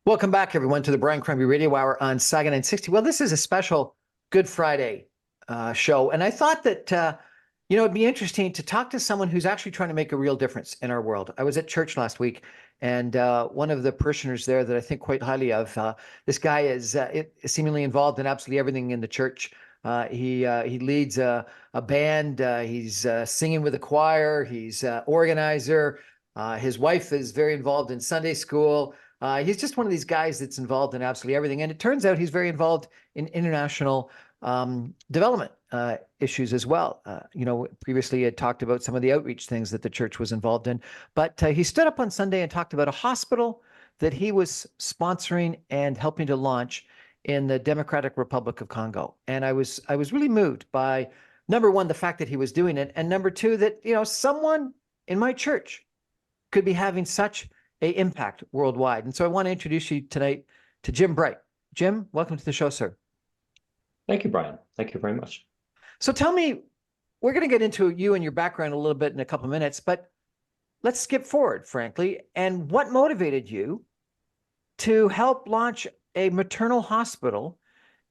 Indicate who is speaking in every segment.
Speaker 1: Welcome back, everyone, to the Brian Crombie Radio Hour on Saga 960. Well, this is a special Good Friday show, and I thought that it'd be interesting to talk to someone who's actually trying to make a real difference in our world. I was at church last week, and one of the parishioners there that I think quite highly of, this guy is seemingly involved in absolutely everything in the church. He leads a band. He's singing with a choir. He's organizer. His wife is very involved in Sunday school. He's just one of these guys that's involved in absolutely everything. And it turns out he's very involved in international development issues as well. Previously he had talked about some of the outreach things that the church was involved in. But he stood up on Sunday and talked about a hospital that he was sponsoring and helping to launch in the Democratic Republic of Congo. And I was really moved by, number one, the fact that he was doing it, and number two, that someone in my church could be having such an impact worldwide. And so I want to introduce you tonight to Jim Bright. Jim, welcome to the show, sir.
Speaker 2: Thank you, Brian. Thank you very much.
Speaker 1: So tell me, we're going to get into you and your background a little bit in a couple of minutes, but let's skip forward, frankly. And what motivated you to help launch a maternal hospital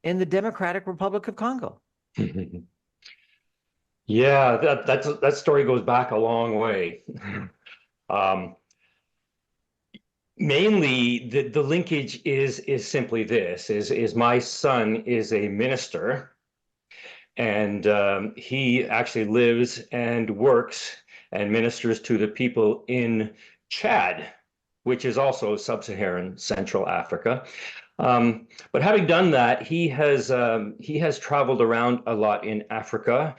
Speaker 1: in the Democratic Republic of Congo?
Speaker 2: Yeah, that story goes back a long way. Mainly, the linkage is simply this: is my son is a minister, and he actually lives and works and ministers to the people in Chad, which is also sub-Saharan Central Africa. But having done that, he has traveled around a lot in Africa,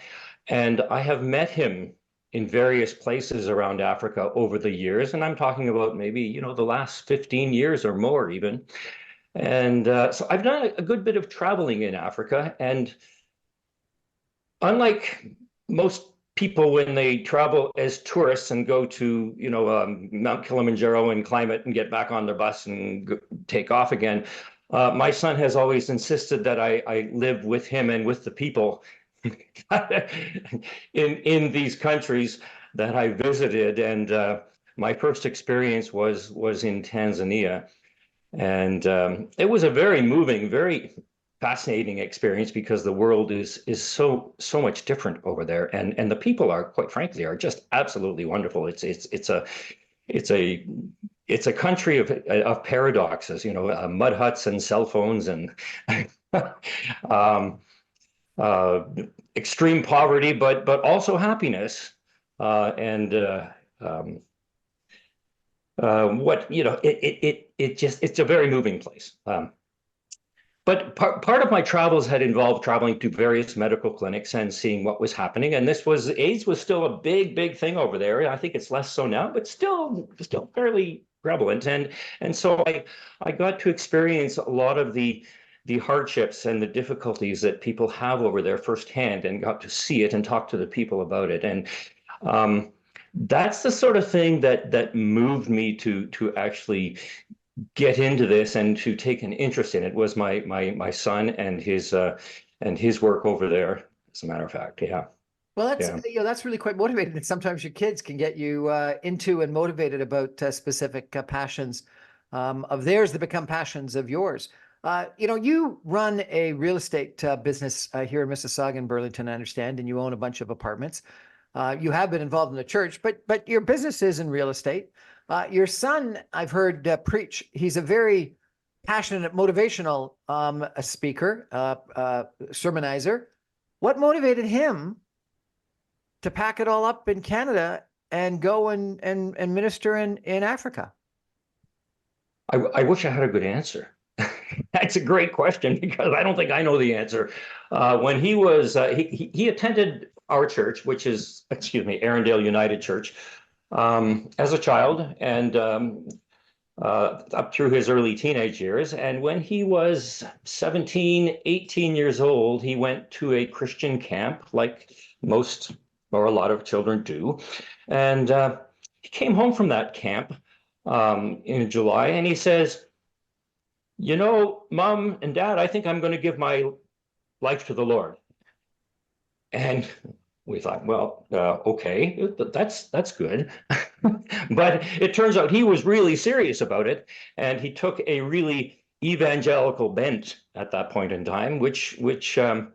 Speaker 2: and I have met him in various places around Africa over the years, and I'm talking about maybe the last 15 years or more even. And so I've done a good bit of traveling in Africa, and unlike most people when they travel as tourists and go to Mount Kilimanjaro and climb it and get back on their bus and take off again, my son has always insisted that I live with him and with the people in these countries that I visited. And my first experience was in Tanzania, and it was a very moving, very fascinating experience, because the world is so much different over there, and the people are, quite frankly, are just absolutely wonderful. It's a country of paradoxes, mud huts and cell phones and extreme poverty, but also happiness, and it's a very moving place. But part of my travels had involved traveling to various medical clinics and seeing what was happening. And AIDS was still a big thing over there. I think it's less so now, but still fairly prevalent. And so I got to experience a lot of the hardships and the difficulties that people have over there firsthand, and got to see it and talk to the people about it. And that's the sort of thing that moved me to actually get into this and to take an interest in it, was my son and his work over there, as a matter of fact. Yeah.
Speaker 1: Well, that's really quite motivating. And sometimes your kids can get you into and motivated about specific passions of theirs that become passions of yours. You run a real estate business here in Mississauga and Burlington, I understand, and you own a bunch of apartments. You have been involved in the church, but your business is in real estate. Your son, I've heard preach. He's a very passionate, motivational speaker, sermonizer. What motivated him to pack it all up in Canada and go and minister in Africa?
Speaker 2: I wish I had a good answer. That's a great question, because I don't think I know the answer. When he was, he attended our church, which is, Arundel United Church, as a child, and up through his early teenage years. And when he was 17, 18 years old, he went to a Christian camp, like most or a lot of children do. And he came home from that camp in July, and he says, Mom and Dad, I think I'm going to give my life to the Lord. And We thought, well, okay, that's good. But it turns out he was really serious about it, and he took a really evangelical bent at that point in time, which I'm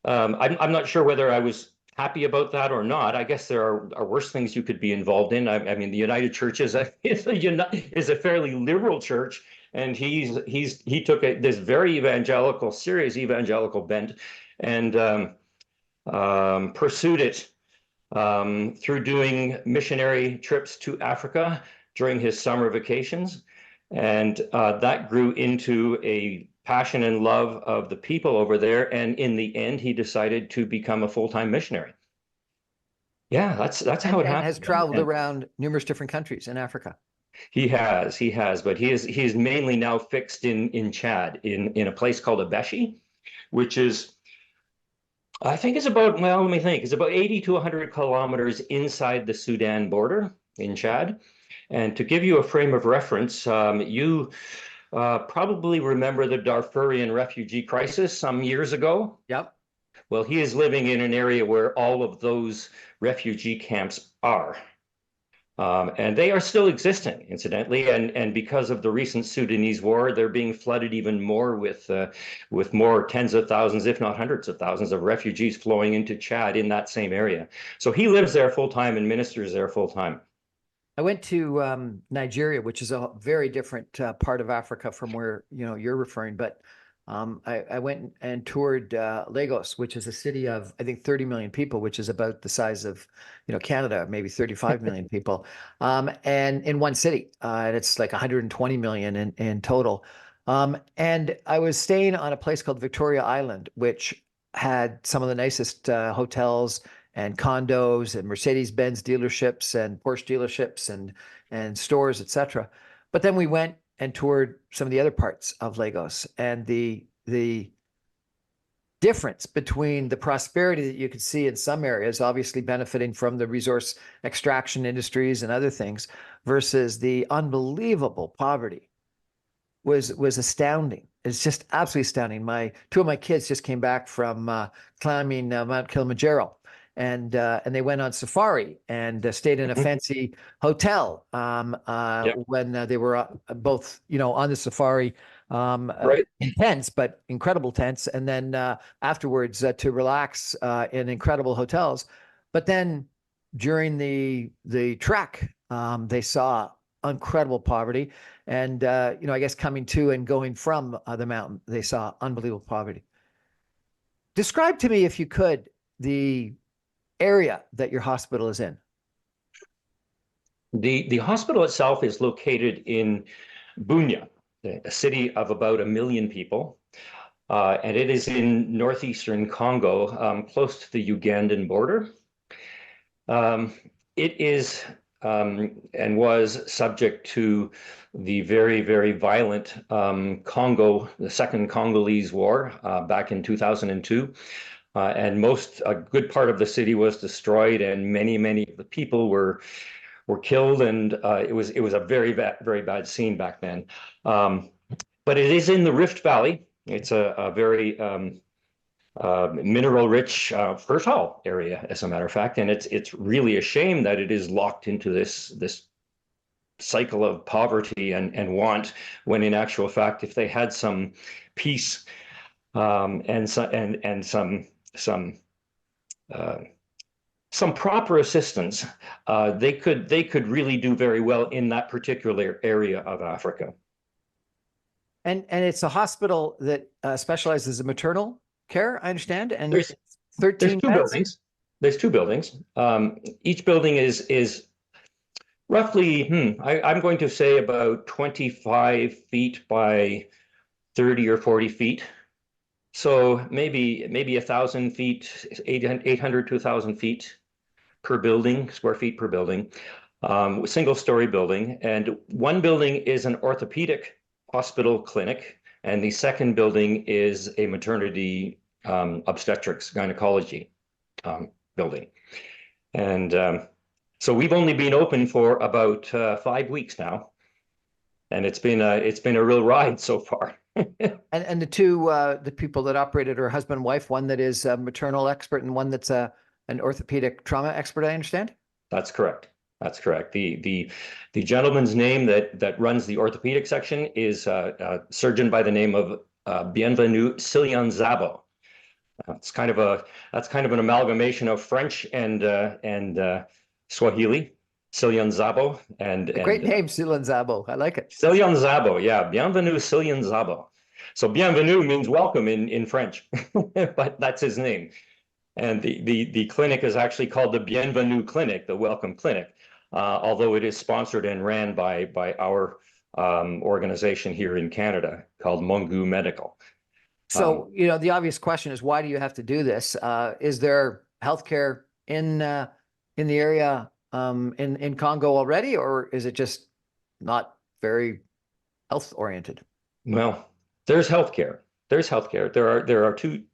Speaker 2: not sure whether I was happy about that or not. I guess there are worse things you could be involved in. I mean, the United Church is a fairly liberal church, and he took this very evangelical, serious evangelical bent, and pursued it through doing missionary trips to Africa during his summer vacations, and that grew into a passion and love of the people over there. And in the end, he decided to become a full-time missionary. Yeah, that's how it
Speaker 1: And
Speaker 2: happened.
Speaker 1: has traveled around numerous different countries in Africa.
Speaker 2: He has, but he's mainly now fixed in Chad, in a place called Abeshi, which is, I think it's about, well, let me think, it's about 80 to 100 kilometers inside the Sudan border in Chad. And to give you a frame of reference, you probably remember the Darfurian refugee crisis some years ago.
Speaker 1: Yep.
Speaker 2: Well, he is living in an area where all of those refugee camps are. And they are still existing, incidentally, and because of the recent Sudanese war, they're being flooded even more with more tens of thousands, if not hundreds of thousands, of refugees flowing into Chad in that same area. So he lives there full time and ministers there full time.
Speaker 1: I went to Nigeria, which is a very different part of Africa from where you're referring. But I went and toured Lagos, which is a city of, I think, 30 million people, which is about the size of Canada, maybe 35 million people, and in one city, and it's like 120 million in total. And I was staying on a place called Victoria Island, which had some of the nicest hotels and condos and Mercedes-Benz dealerships and Porsche dealerships and stores, etc. But then we went and toured some of the other parts of Lagos, and the difference between the prosperity that you could see in some areas, obviously benefiting from the resource extraction industries and other things, versus the unbelievable poverty was astounding. It's just absolutely astounding. Two of my kids just came back from climbing Mount Kilimanjaro, and they went on safari and stayed in a fancy hotel when they were both on the safari,
Speaker 2: Right.
Speaker 1: in tents, but incredible tents, and then afterwards to relax in incredible hotels. But then during the trek, they saw incredible poverty, and I guess coming to and going from the mountain, they saw unbelievable poverty. Describe to me, if you could, the area that your hospital is in.
Speaker 2: The hospital itself is located in Bunia, a city of about 1 million people, and it is in northeastern Congo, close to the Ugandan border. It is and was subject to the very, very violent Congo, the Second Congolese War back in 2002. And a good part of the city was destroyed, and many of the people were killed, and it was a very bad scene back then. But it is in the Rift Valley. It's a very mineral-rich, fertile area, as a matter of fact, and it's really a shame that it is locked into this cycle of poverty and want, when in actual fact, if they had some peace and some proper assistance, they could really do very well in that particular area of Africa.
Speaker 1: And it's a hospital that specializes in maternal care, I understand. And
Speaker 2: there's
Speaker 1: 13
Speaker 2: two
Speaker 1: beds?
Speaker 2: buildings. There's two buildings. Each building is roughly, I'm going to say about 25 feet by 30 or 40 feet. So maybe 1,000 feet, 800 to 1,000 feet per building, square feet per building, single story building. And one building is an orthopedic hospital clinic, and the second building is a maternity obstetrics gynecology building. And so we've only been open for about 5 weeks now, and it's been a real ride so far.
Speaker 1: And the people that operated are husband and wife, one that is a maternal expert and one that's an orthopedic trauma expert, I understand.
Speaker 2: That's correct. That's correct. The gentleman's name that runs the orthopedic section is a surgeon by the name of Bienvenu Silianzabo. It's kind of an amalgamation of French and Swahili. Silianzabo
Speaker 1: A great name, Silan Zabo. I like it.
Speaker 2: Silianzabo, yeah, Bienvenu Silianzabo. So bienvenue means welcome in French, but that's his name. And the clinic is actually called the Bienvenue Clinic, the Welcome Clinic, although it is sponsored and ran by our organization here in Canada called Mongu Medical.
Speaker 1: So, the obvious question is, why do you have to do this? Is there healthcare in the area in Congo already, or is it just not very health oriented?
Speaker 2: Well, there's healthcare. There's healthcare.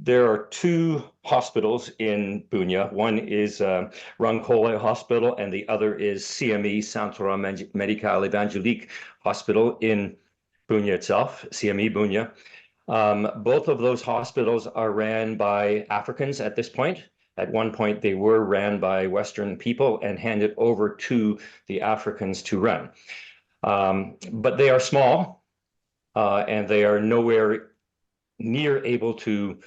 Speaker 2: There are two hospitals in Bunia. One is Rankole Hospital, and the other is CME, Centre Médical Évangélique Hospital in Bunia itself, CME Bunia. Both of those hospitals are ran by Africans at this point. At one point, they were ran by Western people and handed over to the Africans to run. But they are small, and they are nowhere near able to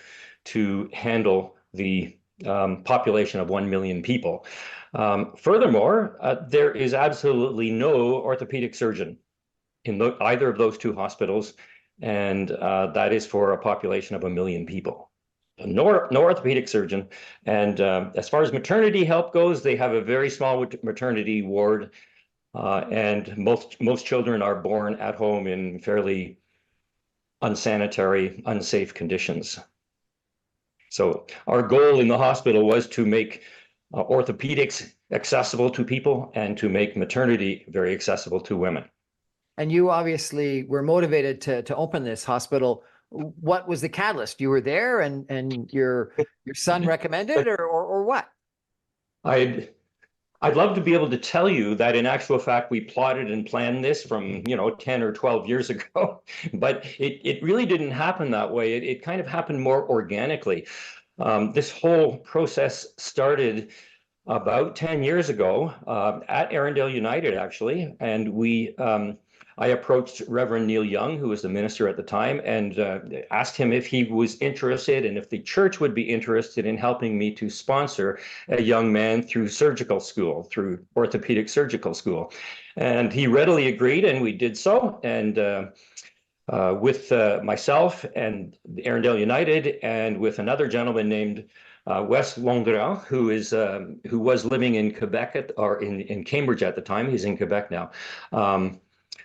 Speaker 2: handle the population of 1 million people. Furthermore, there is absolutely no orthopedic surgeon in either of those two hospitals, and that is for a population of 1 million people. No orthopedic surgeon. And as far as maternity help goes, they have a very small maternity ward, and most children are born at home in fairly unsanitary, unsafe conditions. So our goal in the hospital was to make orthopedics accessible to people and to make maternity very accessible to women.
Speaker 1: And you obviously were motivated to open this hospital. What was the catalyst? You were there, and your son recommended, or what?
Speaker 2: I'd love to be able to tell you that in actual fact, we plotted and planned this from, 10 or 12 years ago, but it really didn't happen that way. It kind of happened more organically. This whole process started about 10 years ago at Arundel United, actually, and I approached Reverend Neil Young, who was the minister at the time, and asked him if he was interested and if the church would be interested in helping me to sponsor a young man through surgical school, through orthopedic surgical school. And he readily agreed, and we did so. And with myself and Arundel United, and with another gentleman named Wes Londrel, who was living in Quebec or in Cambridge at the time. He's in Quebec now.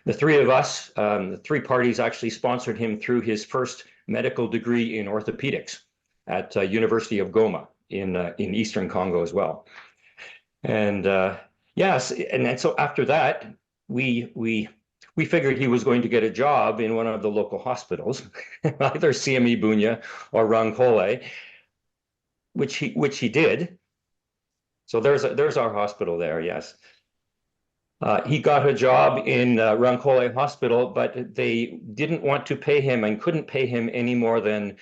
Speaker 2: The three of us, the three parties, actually sponsored him through his first medical degree in orthopedics at University of Goma in Eastern Congo as well. And yes, and so after that, we figured he was going to get a job in one of the local hospitals, either CME Bunia or Rankole, which he did. So there's our hospital there, yes. He got a job in Rankole Hospital, but they didn't want to pay him and couldn't pay him any more than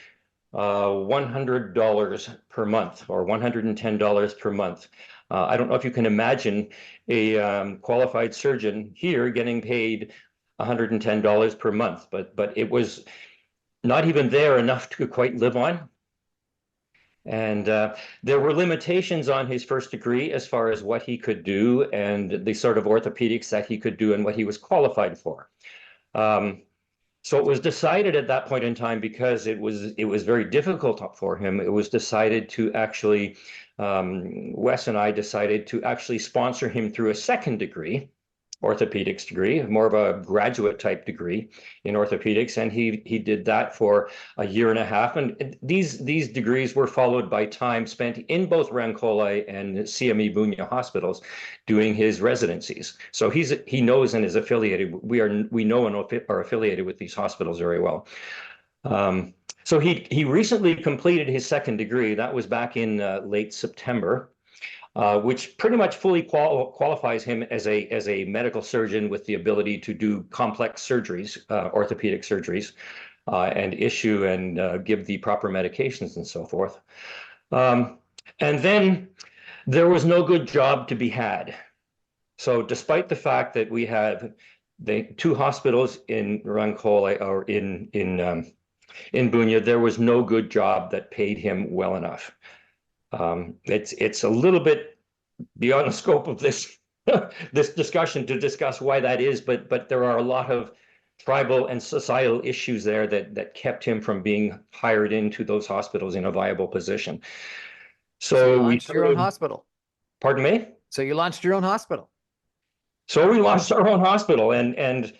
Speaker 2: $100 per month or $110 per month. I don't know if you can imagine a qualified surgeon here getting paid $110 per month, but it was not even there enough to quite live on. And there were limitations on his first degree as far as what he could do and the sort of orthopedics that he could do and what he was qualified for. So it was decided at that point in time, because it was very difficult for him, it was decided to actually, Wes and I decided to actually sponsor him through a second degree, orthopedics degree, more of a graduate type degree in orthopedics, and he did that for a year and a half. And these degrees were followed by time spent in both Rankole and CME Bunia hospitals doing his residencies. So he knows and is affiliated. We know and are affiliated with these hospitals very well. So he recently completed his second degree. That was back in late September. Which pretty much fully qualifies him as a medical surgeon with the ability to do complex surgeries, orthopedic surgeries. and issue and give the proper medications and so forth. And then there was no good job to be had. So despite the fact that we have the two hospitals in Rancole or in Bunia, there was no good job that paid him well enough. It's a little bit beyond the scope of this this discussion to discuss why that is, but there are a lot of tribal and societal issues there that kept him from being hired into those hospitals in a viable position.
Speaker 1: So you launched your own hospital.
Speaker 2: Pardon me?
Speaker 1: So you launched your own hospital.
Speaker 2: So we launched our own hospital, and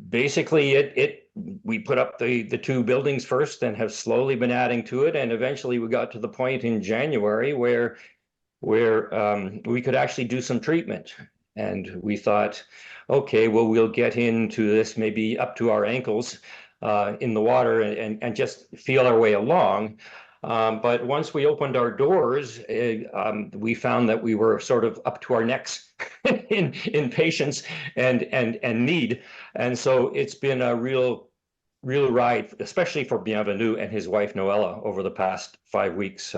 Speaker 2: basically we put up the two buildings first and have slowly been adding to it, and eventually we got to the point in January where we could actually do some treatment. And we thought, okay, well, we'll get into this maybe up to our ankles in the water and just feel our way along. But once we opened our doors, we found that we were sort of up to our necks in patients and need. And so it's been a real ride, especially for Bienvenu and his wife, Noella, over the past 5 weeks.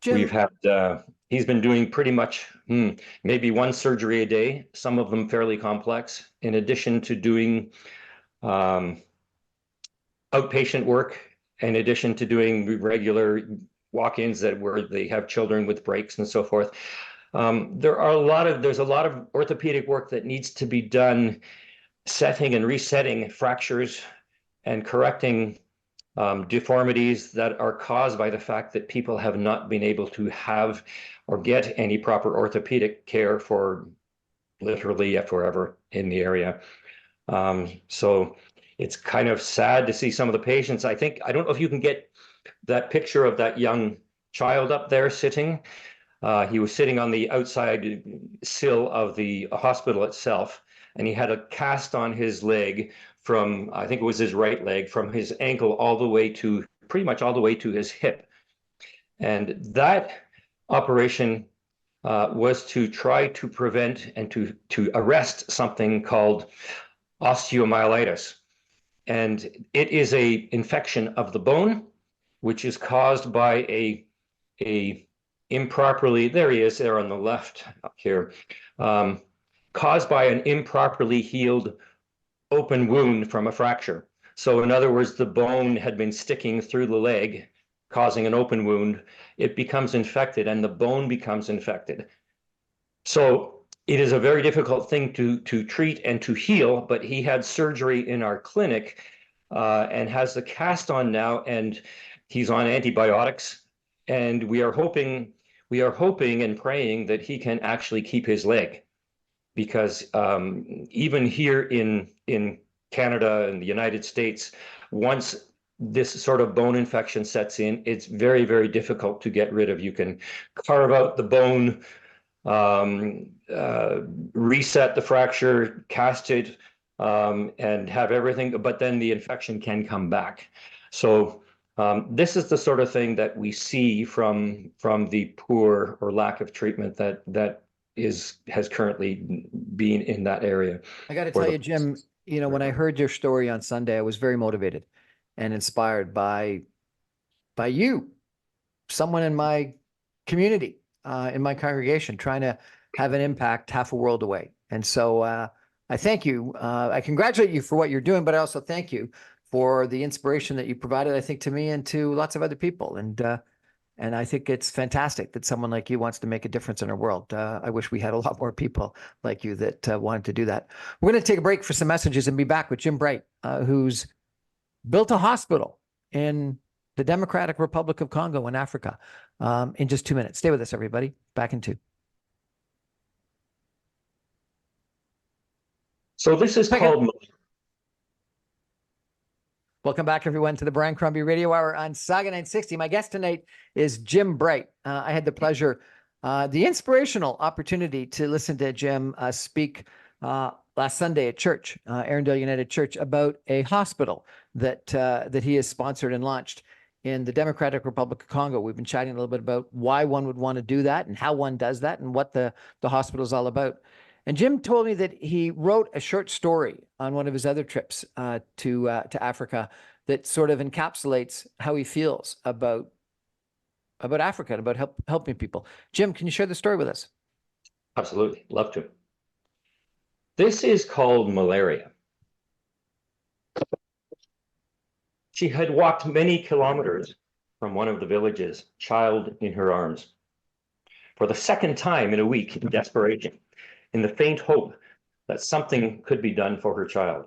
Speaker 1: Jim,
Speaker 2: we've had, he's been doing pretty much maybe one surgery a day, some of them fairly complex, in addition to doing outpatient work, in addition to doing regular walk-ins where they have children with breaks and so forth. There's a lot of orthopedic work that needs to be done, setting and resetting fractures and correcting deformities that are caused by the fact that people have not been able to have or get any proper orthopedic care for literally forever in the area. So it's kind of sad to see some of the patients. I don't know if you can get that picture of that young child up there sitting. He was sitting on the outside sill of the hospital itself, and he had a cast on his leg from, I think it was his right leg, from his ankle all the way to, pretty much all the way to his hip. And that operation was to try to prevent and to arrest something called osteomyelitis. And it is a infection of the bone, which is caused by a improperly, there he is there on the left up here, caused by an improperly healed open wound from a fracture. So in other words, the bone had been sticking through the leg, causing an open wound. It becomes infected and the bone becomes infected. So it is a very difficult thing to treat and to heal, but he had surgery in our clinic and has the cast on now, and he's on antibiotics. And we are hoping and praying that he can actually keep his leg, because even here in Canada and the United States, once this sort of bone infection sets in, it's very, very difficult to get rid of. You can carve out the bone, reset the fracture, cast it, and have everything, but then the infection can come back. So this is the sort of thing that we see from the poor or lack of treatment that has currently been in that area.
Speaker 1: I got to tell you, Jim, when I heard your story on Sunday, I was very motivated and inspired by you, someone in my community, in my congregation, trying to have an impact half a world away. And so I thank you. I congratulate you for what you're doing, but I also thank you for the inspiration that you provided, I think, to me and to lots of other people. And I think it's fantastic that someone like you wants to make a difference in our world. I wish we had a lot more people like you that wanted to do that. We're going to take a break for some messages and be back with Jim Bright, who's built a hospital in the Democratic Republic of Congo in Africa, in just 2 minutes. Stay with us, everybody. Back in 2.
Speaker 2: So this is called...
Speaker 1: Welcome back, everyone, to the Brian Crombie Radio Hour on Saga 960. My guest tonight is Jim Bright. I had the pleasure, the inspirational opportunity to listen to Jim speak last Sunday at church, Arundel United Church, about a hospital that he has sponsored and launched in the Democratic Republic of Congo. We've been chatting a little bit about why one would want to do that and how one does that and what the hospital is all about. And Jim told me that he wrote a short story on one of his other trips to Africa that sort of encapsulates how he feels about Africa and about helping people. Jim, can you share the story with us?
Speaker 2: Absolutely. Love to. This is called malaria. She had walked many kilometers from one of the villages, child in her arms. For the second time in a week, in desperation, in the faint hope that something could be done for her child.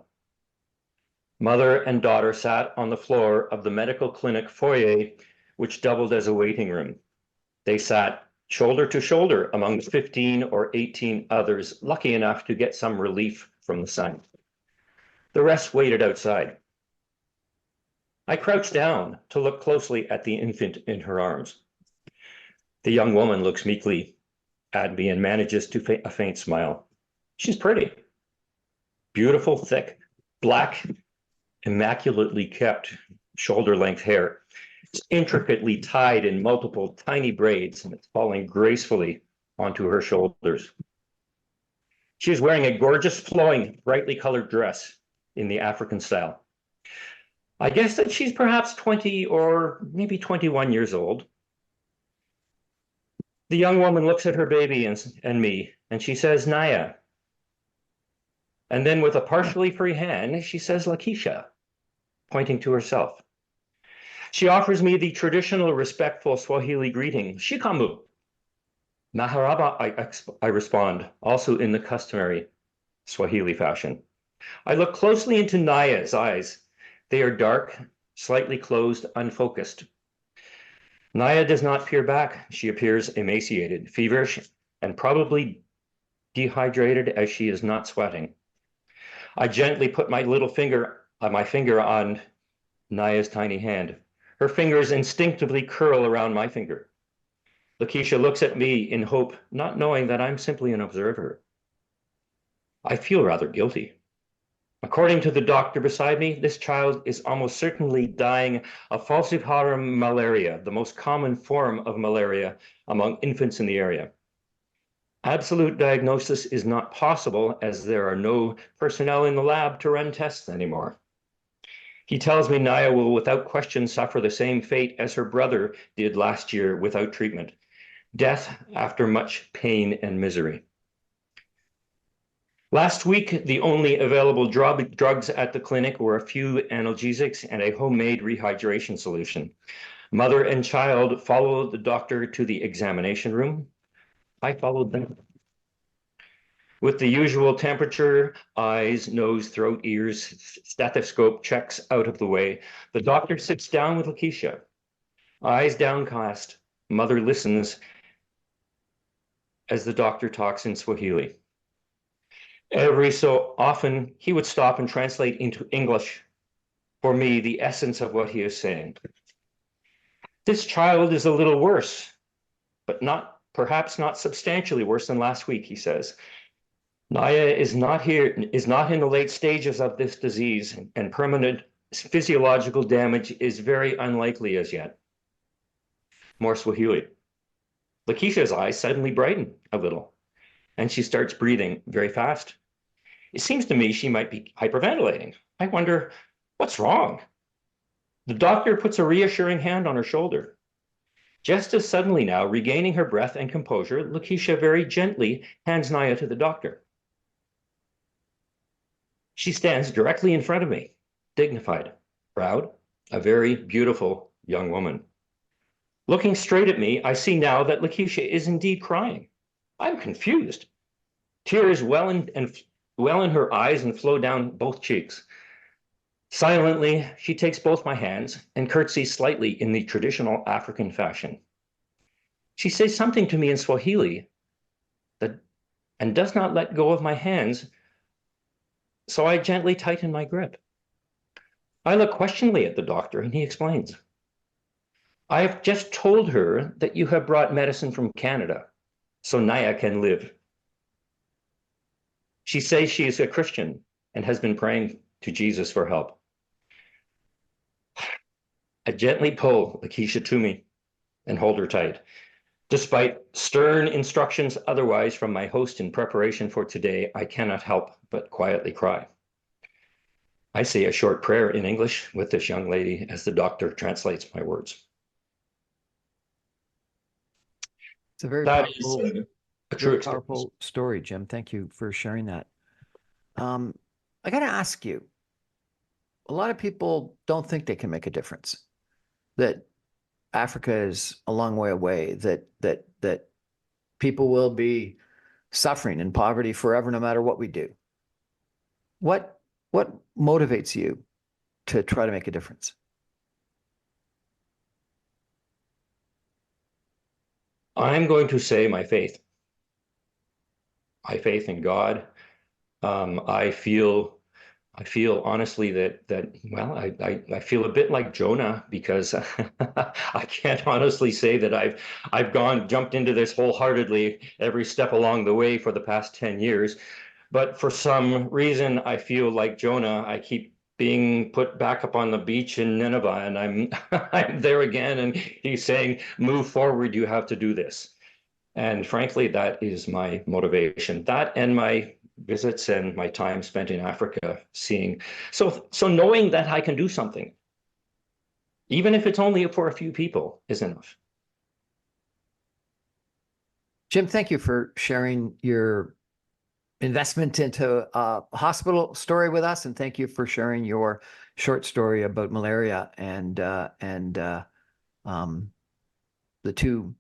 Speaker 2: Mother and daughter sat on the floor of the medical clinic foyer, which doubled as a waiting room. They sat shoulder to shoulder among the 15 or 18 others lucky enough to get some relief from the sun. The rest waited outside. I crouched down to look closely at the infant in her arms. The young woman looks meekly at me and manages to a faint smile. She's pretty. Beautiful, thick, black, immaculately kept shoulder-length hair. It's intricately tied in multiple tiny braids, and it's falling gracefully onto her shoulders. She is wearing a gorgeous, flowing, brightly colored dress in the African style. I guess that she's perhaps 20 or maybe 21 years old. The young woman looks at her baby and me, and she says, Naya. And then with a partially free hand, she says, Lakeisha, pointing to herself. She offers me the traditional respectful Swahili greeting, Shikamu. Maharaba, I respond, also in the customary Swahili fashion. I look closely into Naya's eyes. They are dark, slightly closed, unfocused. Naya does not peer back. She appears emaciated, feverish, and probably dehydrated as she is not sweating. I gently put my finger on Naya's tiny hand. Her fingers instinctively curl around my finger. Lakeisha looks at me in hope, not knowing that I'm simply an observer. I feel rather guilty. According to the doctor beside me, this child is almost certainly dying of falciparum malaria, the most common form of malaria among infants in the area. Absolute diagnosis is not possible as there are no personnel in the lab to run tests anymore. He tells me Naya will without question suffer the same fate as her brother did last year without treatment. Death after much pain and misery. Last week, the only available drugs at the clinic were a few analgesics and a homemade rehydration solution. Mother and child followed the doctor to the examination room. I followed them. With the usual temperature, eyes, nose, throat, ears, stethoscope checks out of the way, the doctor sits down with Lakeisha. Eyes downcast, mother listens as the doctor talks in Swahili. Every so often, he would stop and translate into English for me the essence of what he is saying. This child is a little worse, but perhaps not substantially worse than last week, he says. Naya is not in the late stages of this disease, and permanent physiological damage is very unlikely as yet. More Swahili. Lakeisha's eyes suddenly brighten a little, and she starts breathing very fast. It seems to me she might be hyperventilating. I wonder, what's wrong? The doctor puts a reassuring hand on her shoulder. Just as suddenly now, regaining her breath and composure, Lakeisha very gently hands Naya to the doctor. She stands directly in front of me, dignified, proud, a very beautiful young woman. Looking straight at me, I see now that Lakeisha is indeed crying. I'm confused. Tears well in her eyes and flow down both cheeks. Silently, she takes both my hands and curtsies slightly in the traditional African fashion. She says something to me in Swahili and does not let go of my hands, so I gently tighten my grip. I look questioningly at the doctor, and he explains. I have just told her that you have brought medicine from Canada, so Naya can live. She says she is a Christian and has been praying to Jesus for help. I gently pull Lakeisha to me and hold her tight. Despite stern instructions otherwise from my host in preparation for today, I cannot help but quietly cry. I say a short prayer in English with this young lady as the doctor translates my words.
Speaker 1: It's a very
Speaker 2: That is
Speaker 1: powerful,
Speaker 2: a true
Speaker 1: very
Speaker 2: experience.
Speaker 1: powerful story, Jim. Thank you for sharing that. I got to ask you, a lot of people don't think they can make a difference, that Africa is a long way away, that people will be suffering in poverty forever, no matter what we do. What motivates you to try to make a difference?
Speaker 2: I'm going to say my faith. My faith in God. I feel honestly that well, I feel a bit like Jonah, because I can't honestly say that I've jumped into this wholeheartedly every step along the way for the past 10 years. But for some reason, I feel like Jonah. I keep being put back up on the beach in Nineveh, and I'm there again, and he's saying, move forward, you have to do this. And frankly, that is my motivation. That and my visits and my time spent in Africa seeing. So knowing that I can do something, even if it's only for a few people, is enough.
Speaker 1: Jim, thank you for sharing your investment into a hospital story with us, and thank you for sharing your short story about malaria and the two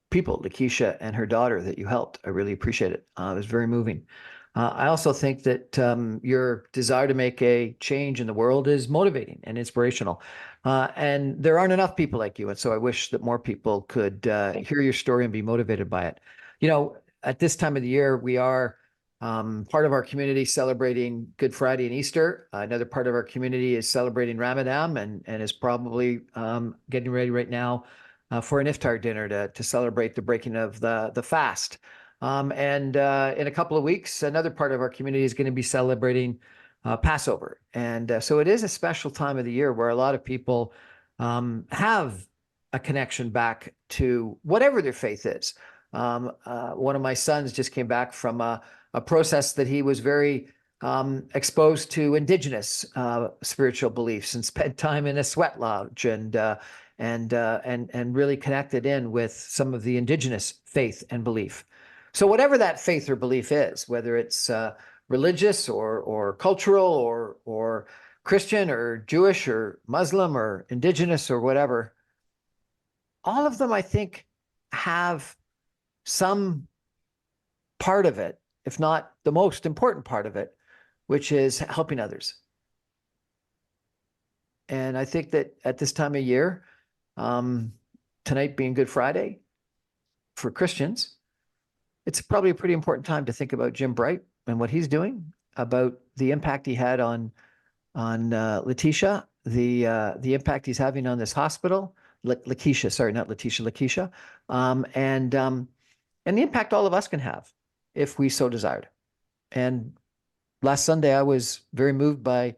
Speaker 1: people, Lakeisha and her daughter, that you helped. I really appreciate it. It was very moving. I also think that your desire to make a change in the world is motivating and inspirational. And there aren't enough people like you. And so I wish that more people could hear your story and be motivated by it. You know, at this time of the year, we are part of our community celebrating Good Friday and Easter. Another part of our community is celebrating Ramadan and is probably getting ready right now for an iftar dinner to celebrate the breaking of the fast. And in a couple of weeks, another part of our community is going to be celebrating Passover. And so it is a special time of the year where a lot of people have a connection back to whatever their faith is. One of my sons just came back from a process that he was very exposed to indigenous spiritual beliefs and spent time in a sweat lodge and really connected in with some of the indigenous faith and belief. So whatever that faith or belief is, whether it's religious or cultural or Christian or Jewish or Muslim or indigenous or whatever, all of them, I think, have some part of it, if not the most important part of it, which is helping others. And I think that at this time of year, tonight being Good Friday for Christians, it's probably a pretty important time to think about Jim Bright and what he's doing, about the impact he had on Letitia, the impact he's having on this hospital, Lakeisha, sorry, not Letitia, Lakeisha, and the impact all of us can have if we so desired. And last Sunday, I was very moved by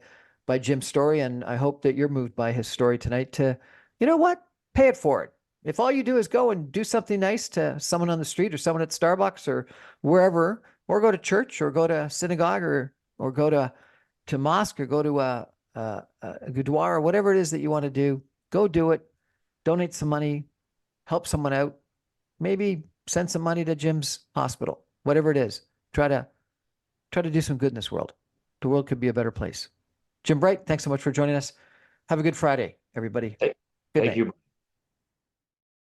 Speaker 1: Jim's story, and I hope that you're moved by his story tonight to, you know what, pay it forward. If all you do is go and do something nice to someone on the street or someone at Starbucks or wherever, or go to church or go to synagogue or go to mosque or go to a gurdwara or whatever it is that you want to do, go do it. Donate some money, help someone out, maybe send some money to Jim's hospital, whatever it is. Try to do some good in this world. The world could be a better place. Jim Bright, thanks so much for joining us. Have a good Friday, everybody. Good night.
Speaker 2: Thank you.